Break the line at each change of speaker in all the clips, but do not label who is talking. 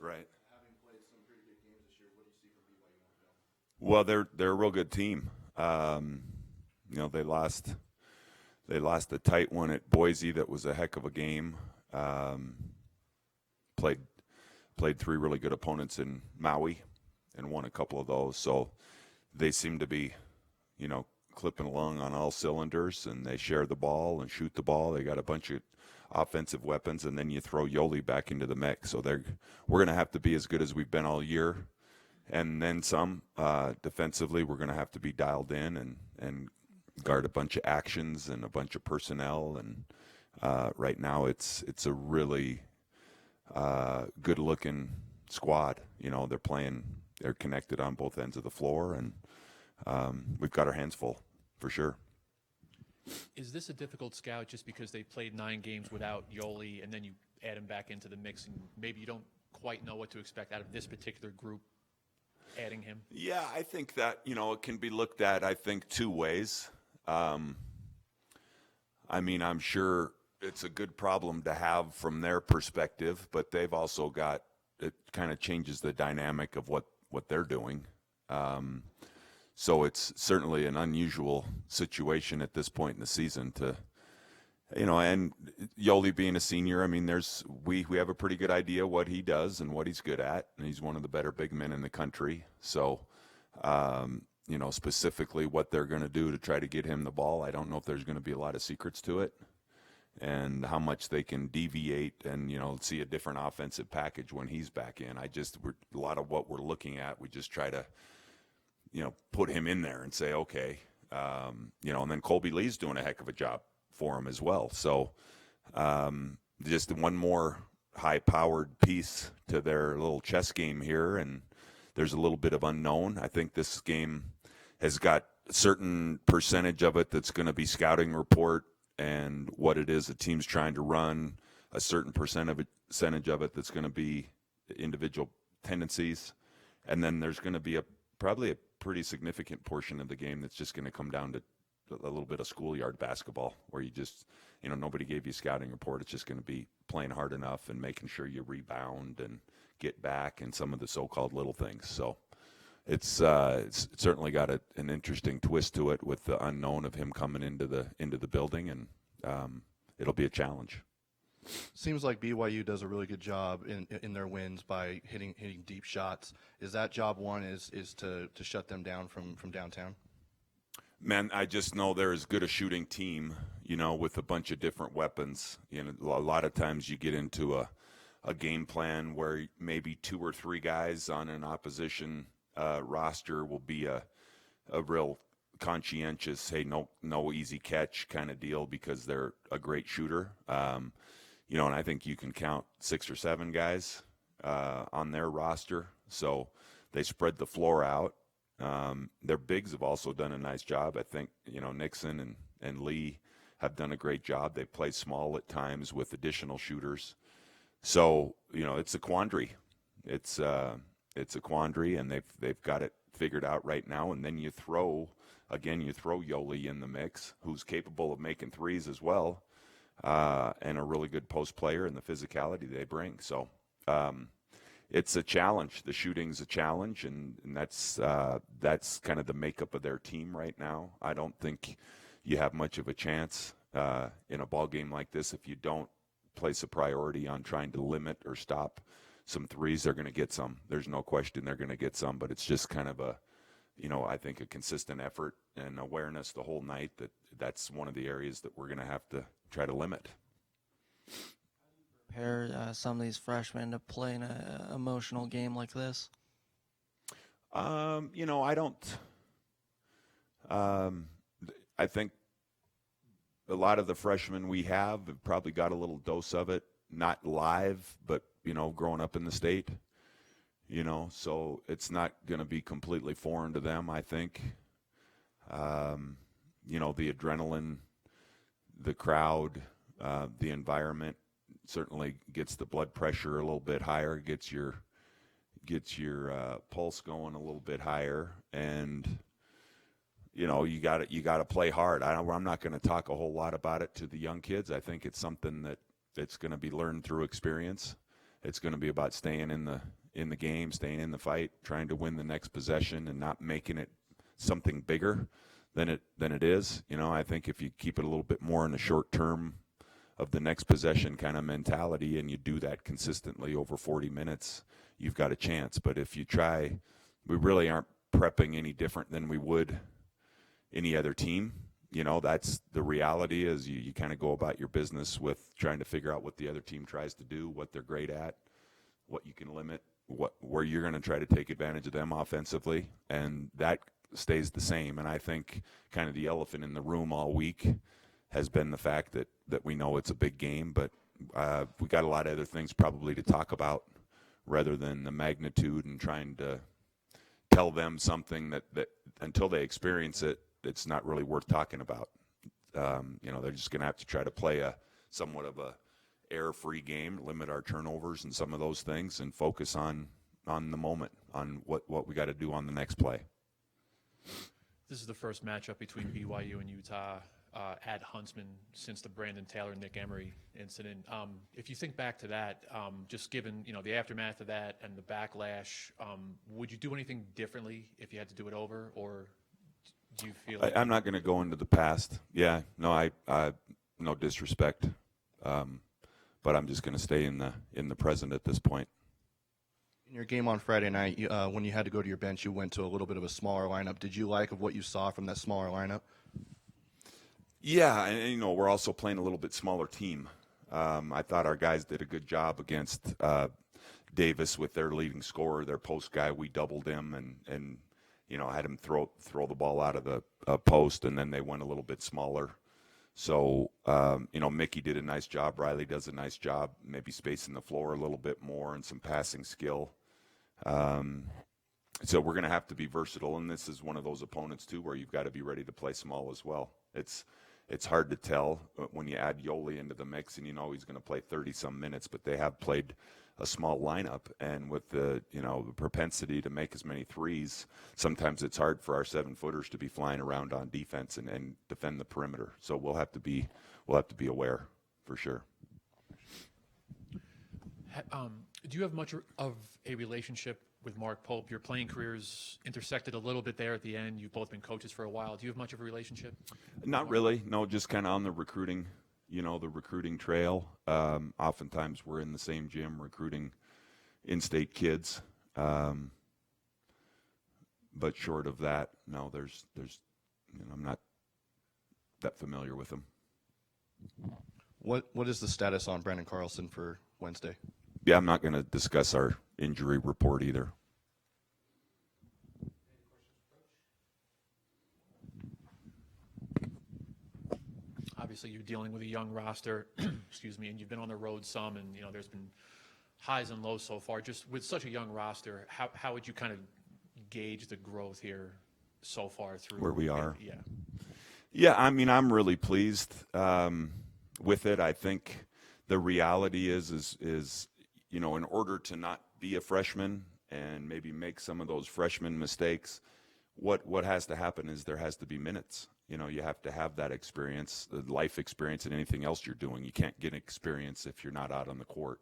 Right.
Having played some pretty good games this year, what do you see from BYU on film?
Well, they're a real good team. They lost a tight one at Boise. That was a heck of a game. Um, played played three really good opponents in Maui, and won a couple of those. So they seem to be, clipping along on all cylinders, and they share the ball and shoot the ball. They got a bunch of offensive weapons, and then you throw Yoli back into the mix. So we're going to have to be as good as we've been all year, and then some. Defensively, we're going to have to be dialed in and guard a bunch of actions and a bunch of personnel. And right now, it's a really good-looking squad. They're connected on both ends of the floor, and we've got our hands full for sure.
Is this a difficult scout just because they played 9 games without Yoli, and then you add him back into the mix, and maybe you don't quite know what to expect out of this particular group, adding him?
Yeah, I think that, it can be looked at, I think, two ways. I'm sure it's a good problem to have from their perspective, but they've also got, it kind of changes the dynamic of what they're doing. So it's certainly an unusual situation at this point in the season to, and Yoli being a senior, we have a pretty good idea what he does and what he's good at, and he's one of the better big men in the country. So, specifically what they're going to do to try to get him the ball, I don't know if there's going to be a lot of secrets to it, and how much they can deviate and, see a different offensive package when he's back in. A lot of what we're looking at, we just try to, put him in there and say, okay, and then Colby Lee's doing a heck of a job for him as well. So just one more high-powered piece to their little chess game here, and there's a little bit of unknown. I think this game has got a certain percentage of it that's going to be scouting report and what it is the team's trying to run, a certain percentage of it that's going to be individual tendencies, and then there's going to be probably a pretty significant portion of the game that's just going to come down to a little bit of schoolyard basketball, where you just, nobody gave you a scouting report. It's just going to be playing hard enough and making sure you rebound and get back and some of the so-called little things. So it's certainly got an interesting twist to it with the unknown of him coming into the building, and it'll be a challenge.
Seems like BYU does a really good job in their wins by hitting deep shots. Is that job one is to shut them down from downtown?
Man, I just know they're as good a shooting team, with a bunch of different weapons. A lot of times you get into a game plan where maybe 2 or 3 guys on an opposition roster will be a real conscientious, hey, no easy catch kind of deal because they're a great shooter. And I think you can count 6 or 7 guys on their roster. So they spread the floor out. Their bigs have also done a nice job. I think, Nixon and Lee have done a great job. They play small at times with additional shooters. So, it's a quandary. It's a quandary, and they've got it figured out right now. And then you throw Yoli in the mix, who's capable of making threes as well, and a really good post player, and the physicality they bring. So it's a challenge. The shooting's a challenge, and that's kind of the makeup of their team right now. I don't think you have much of a chance in a ball game like this if you don't place a priority on trying to limit or stop some threes. They're going to get some. There's no question they're going to get some, but it's just kind of I think a consistent effort and awareness the whole night that's one of the areas that we're going to have to try to limit.
Prepare some of these freshmen to play in an emotional game like this?
I don't. I think a lot of the freshmen we have probably got a little dose of it, not live, but growing up in the state. So it's not going to be completely foreign to them, I think. The adrenaline, the crowd, the environment certainly gets the blood pressure a little bit higher, gets your pulse going a little bit higher, and you got to play hard. I'm not going to talk a whole lot about it to the young kids. I think it's something that's going to be learned through experience. It's going to be about staying in the game, staying in the fight, trying to win the next possession, and not making it something bigger than it is. You know, I think if you keep it a little bit more in the short term of the next possession kind of mentality, and you do that consistently over 40 minutes, you've got a chance. But if you try, we really aren't prepping any different than we would any other team. You know, that's the reality is you kind of go about your business with trying to figure out what the other team tries to do, what they're great at, what you can limit, where you're going to try to take advantage of them offensively, and that stays the same. And I think kind of the elephant in the room all week has been the fact that we know it's a big game, but we got a lot of other things probably to talk about rather than the magnitude and trying to tell them something that until they experience it, it's not really worth talking about. You know, they're just going to have to try to play a somewhat of a error-free game, limit our turnovers and some of those things, and focus on the moment, on what we got to do on the next play.
This is the first matchup between BYU and Utah at Huntsman since the Brandon Taylor, Nick Emery incident. If you think back to that, just given the aftermath of that and the backlash, would you do anything differently if you had to do it over, or do you feel?
I'm not going to go into the past. Yeah, no, I no disrespect, but I'm just going to stay in the present at this point.
In your game on Friday night, when you had to go to your bench, you went to a little bit of a smaller lineup. Did you like of what you saw from that smaller lineup?
Yeah, and we're also playing a little bit smaller team. I thought our guys did a good job against Davis with their leading scorer, their post guy. We doubled him and had him throw the ball out of the post, and then they went a little bit smaller. So, Mickey did a nice job. Riley does a nice job, maybe spacing the floor a little bit more and some passing skill. So we're going to have to be versatile, and this is one of those opponents, too, where you've got to be ready to play small as well. It's hard to tell when you add Yoli into the mix, and he's going to play 30-some minutes, but they have played a small lineup, and with the propensity to make as many threes, sometimes it's hard for our 7-footers to be flying around on defense and defend the perimeter. So we'll have to be aware for sure.
Do you have much of a relationship with Mark Pope? Your playing careers intersected a little bit there at the end. You've both been coaches for a while. Do you have much of a relationship?
Not really. No, just kind of on the recruiting, the recruiting trail. Oftentimes we're in the same gym recruiting in-state kids. But short of that, no, there's I'm not that familiar with him.
What is the status on Brandon Carlson for Wednesday?
Yeah, I'm not going to discuss our injury report either.
Obviously, you're dealing with a young roster, excuse me, and you've been on the road some, and there's been highs and lows so far. Just with such a young roster, how would you kind of gauge the growth here so far through
where we are?
Yeah.
Yeah, I mean, I'm really pleased with it. I think the reality is in order to not be a freshman and maybe make some of those freshman mistakes, what has to happen is there has to be minutes. You have to have that experience, the life experience, and anything else you're doing. You can't get experience if you're not out on the court.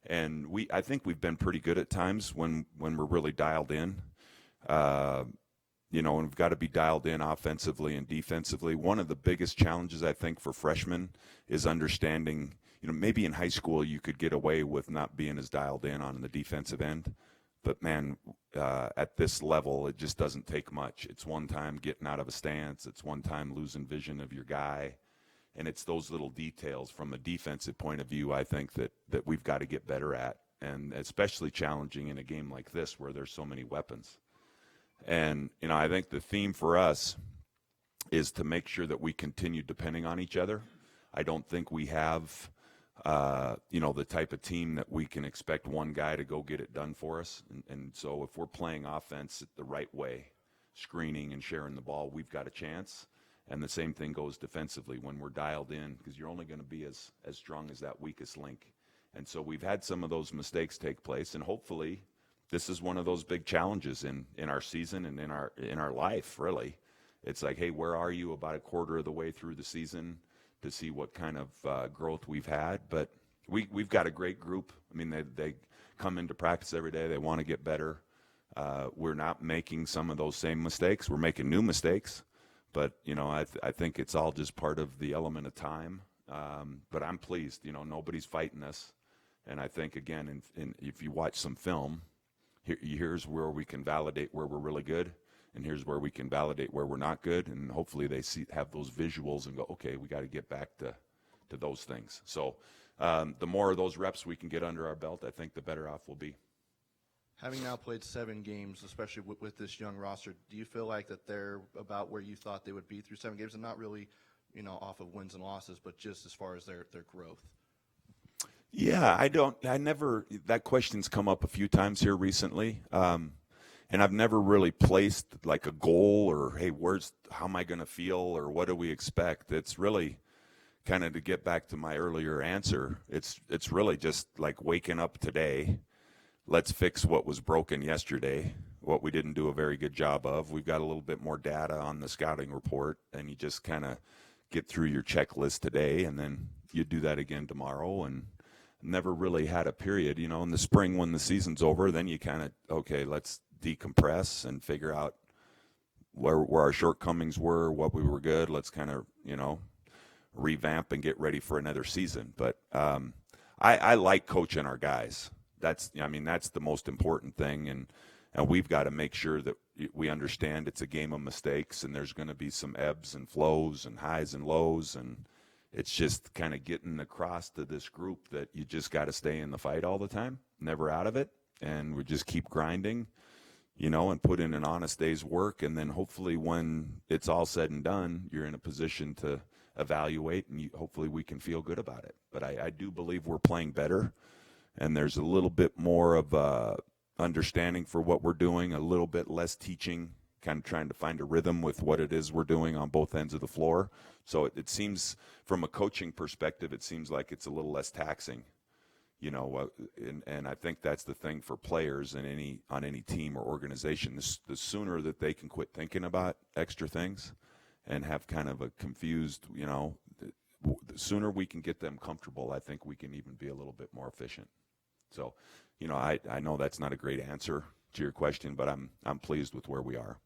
And I think we've been pretty good at times when we're really dialed in. And we've got to be dialed in offensively and defensively. One of the biggest challenges, I think, for freshmen is understanding, maybe in high school you could get away with not being as dialed in on the defensive end. But, man, at this level, it just doesn't take much. It's one time getting out of a stance. It's one time losing vision of your guy. And it's those little details from a defensive point of view, I think, that we've got to get better at, and especially challenging in a game like this where there's so many weapons. And, I think the theme for us is to make sure that we continue depending on each other. I don't think we have the type of team that we can expect one guy to go get it done for us. And so if we're playing offense the right way, screening and sharing the ball, we've got a chance. And the same thing goes defensively when we're dialed in, because you're only going to be as strong as that weakest link. And so we've had some of those mistakes take place, and hopefully this is one of those big challenges in our season and in our life, really. It's like, hey, where are you about a quarter of the way through the season to see what kind of growth we've had? But we've got a great group. I mean, they come into practice every day. They want to get better. We're not making some of those same mistakes. We're making new mistakes, but I think it's all just part of the element of time. But I'm pleased. Nobody's fighting us, and I think again, if you watch some film, here's where we can validate where we're really good, and here's where we can validate where we're not good, and hopefully they have those visuals and go, okay, we got to get back to those things. So the more of those reps we can get under our belt, I think the better off we'll be.
Having now played 7 games, especially with this young roster, do you feel like that they're about where you thought they would be through 7 games, and not really, off of wins and losses, but just as far as their growth?
Yeah, that question's come up a few times here recently. And I've never really placed like a goal or, hey, how am I going to feel or what do we expect? It's really kind of, to get back to my earlier answer, it's really just like waking up today. Let's fix what was broken yesterday, what we didn't do a very good job of. We've got a little bit more data on the scouting report, and you just kind of get through your checklist today, and then you do that again tomorrow. And never really had a period, in the spring when the season's over, then you kind of, okay, let's decompress and figure out where our shortcomings were, what we were good. Let's kind of, revamp and get ready for another season. But I like coaching our guys. That's the most important thing, and we've got to make sure that we understand it's a game of mistakes, and there's going to be some ebbs and flows and highs and lows, and it's just kind of getting across to this group that you just got to stay in the fight all the time, never out of it, and we just keep grinding, and put in an honest day's work, and then hopefully when it's all said and done, you're in a position to evaluate, and hopefully we can feel good about it. But I do believe we're playing better, and there's a little bit more of understanding for what we're doing, a little bit less teaching, kind of trying to find a rhythm with what it is we're doing on both ends of the floor. So it seems, from a coaching perspective, it seems like it's a little less taxing, and I think that's the thing for players on any team or organization. The sooner that they can quit thinking about extra things and have kind of a confused, the sooner we can get them comfortable, I think we can even be a little bit more efficient. So, I know that's not a great answer to your question, but I'm pleased with where we are.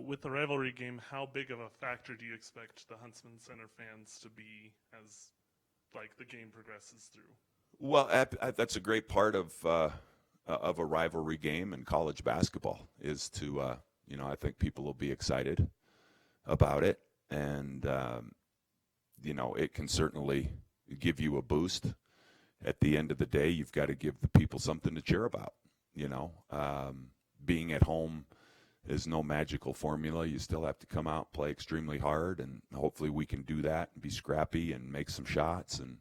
With the rivalry game, how big of a factor do you expect the Huntsman Center fans to be as the game progresses through?
Well, that's a great part of a rivalry game in college basketball is to, I think people will be excited about it, and it can certainly give you a boost. At the end of the day, you've got to give the people something to cheer about. Being at home is no magical formula. You still have to come out, play extremely hard, and hopefully we can do that and be scrappy and make some shots. And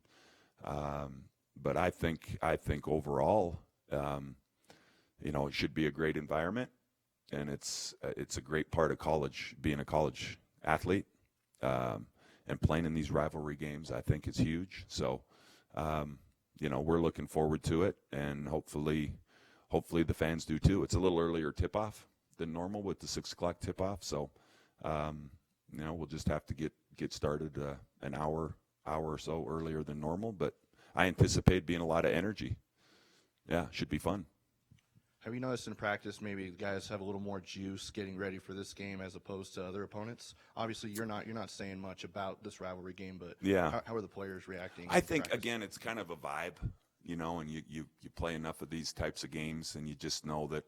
but I think overall, it should be a great environment, and it's a great part of college, being a college athlete, and playing in these rivalry games. I think is huge. So. We're looking forward to it, and hopefully the fans do too. It's a little earlier tip-off than normal with the 6 o'clock tip-off, so we'll just have to get started an hour or so earlier than normal. But I anticipate being a lot of energy. Yeah, should be fun.
Have you noticed in practice maybe guys have a little more juice getting ready for this game as opposed to other opponents? Obviously, you're not saying much about this rivalry game, but
yeah,
how are the players reacting?
I think again, it's kind of a vibe, and you play enough of these types of games, and you just know that.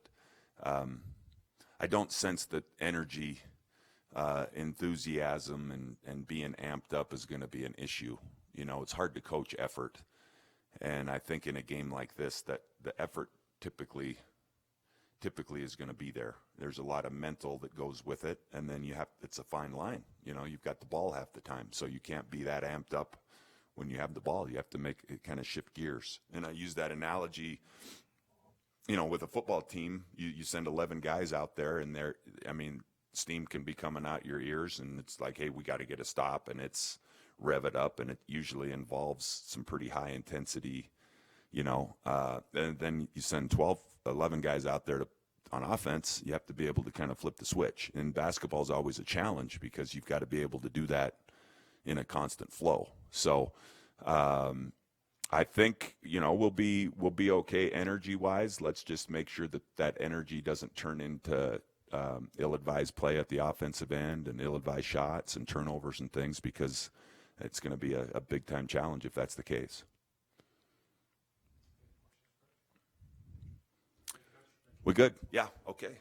I don't sense that energy, enthusiasm, and being amped up is going to be an issue. It's hard to coach effort, and I think in a game like this, that the effort typically is going to be there. There's a lot of mental that goes with it, and then it's a fine line. You've got the ball half the time, so you can't be that amped up when you have the ball. You have to make it kind of shift gears. And I use that analogy, with a football team, you send 11 guys out there, and steam can be coming out your ears, and it's like, hey, we got to get a stop, and it's rev it up, and it usually involves some pretty high intensity, and then you send 11 guys out there on offense. You have to be able to kind of flip the switch. And basketball is always a challenge because you've got to be able to do that in a constant flow. So I think we'll be okay energy wise. Let's just make sure that energy doesn't turn into ill-advised play at the offensive end and ill-advised shots and turnovers and things, because it's going to be a big-time challenge if that's the case. We good? Yeah. Okay.